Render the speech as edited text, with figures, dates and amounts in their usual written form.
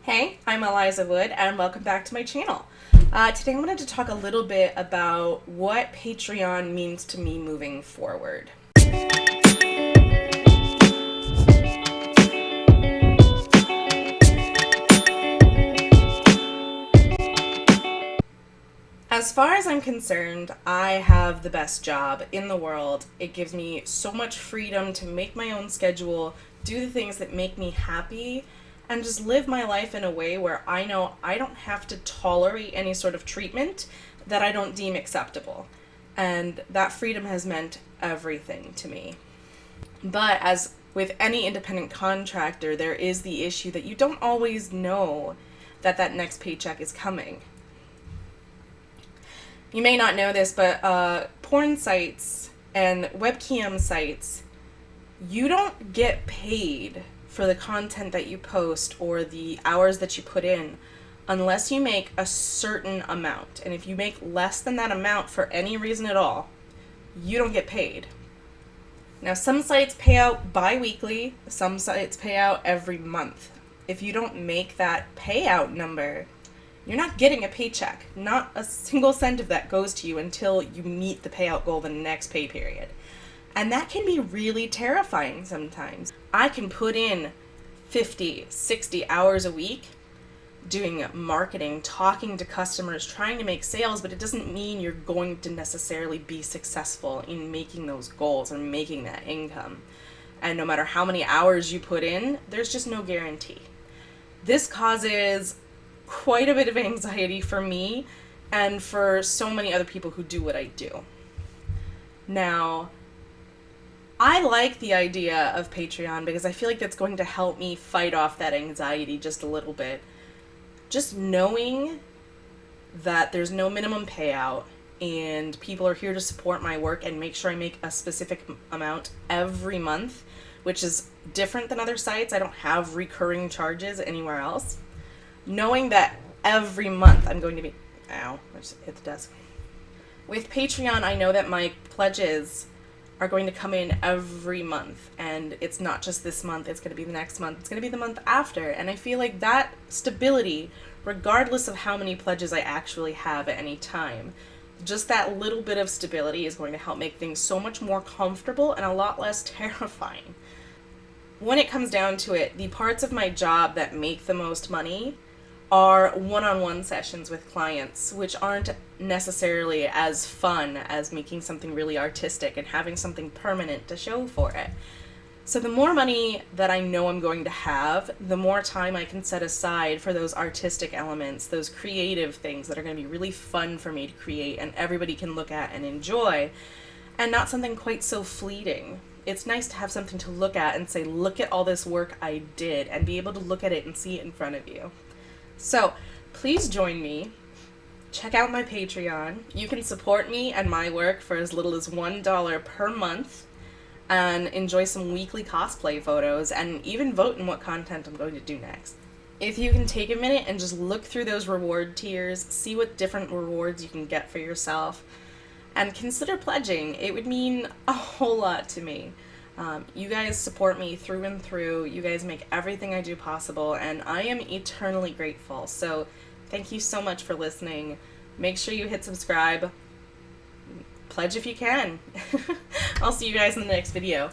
Hey, I'm Eliza Wood, and welcome back to my channel. Today I wanted to talk a little bit about what Patreon means to me moving forward. As far as I'm concerned, I have the best job in the world. It gives me so much freedom to make my own schedule, do the things that make me happy, and just live my life in a way where I know I don't have to tolerate any sort of treatment that I don't deem acceptable. And that freedom has meant everything to me. But as with any independent contractor, there is the issue that you don't always know that that next paycheck is coming. You may not know this, but porn sites and webcam sites, you don't get paid for the content that you post or the hours that you put in unless you make a certain amount. And if you make less than that amount for any reason at all, you don't get paid. Now, some sites pay out bi-weekly, some sites pay out every month. If you don't make that payout number, you're not getting a paycheck. Not a single cent of that goes to you until you meet the payout goal the next pay period. And that can be really terrifying sometimes. I can put in 50, 60 hours a week doing marketing, talking to customers, trying to make sales, but it doesn't mean you're going to necessarily be successful in making those goals and making that income. And no matter how many hours you put in, there's just no guarantee. This causes quite a bit of anxiety for me and for so many other people who do what I do. Now, I like the idea of Patreon because I feel like that's going to help me fight off that anxiety just a little bit. Just knowing that there's no minimum payout and people are here to support my work and make sure I make a specific amount every month, which is different than other sites. I don't have recurring charges anywhere else. Knowing that every month I'm going to be... Ow, I just hit the desk. With Patreon, I know that my pledges are going to come in every month, and it's not just this month, it's going to be the next month, it's going to be the month after, and I feel like that stability, regardless of how many pledges I actually have at any time, just that little bit of stability is going to help make things so much more comfortable and a lot less terrifying. When it comes down to it, the parts of my job that make the most money are one-on-one sessions with clients, which aren't necessarily as fun as making something really artistic and having something permanent to show for it. So the more money that I know I'm going to have, the more time I can set aside for those artistic elements, those creative things that are going to be really fun for me to create and everybody can look at and enjoy, and not something quite so fleeting. It's nice to have something to look at and say, look at all this work I did, and be able to look at it and see it in front of you. So please join me. Check out my Patreon. You can support me and my work for as little as $1 per month and enjoy some weekly cosplay photos and even vote in what content I'm going to do next. If you can take a minute and just look through those reward tiers, see what different rewards you can get for yourself, and consider pledging. It would mean a whole lot to me. You guys support me through and through. You guys make everything I do possible, and I am eternally grateful. So thank you so much for listening. Make sure you hit subscribe. Pledge if you can. I'll see you guys in the next video.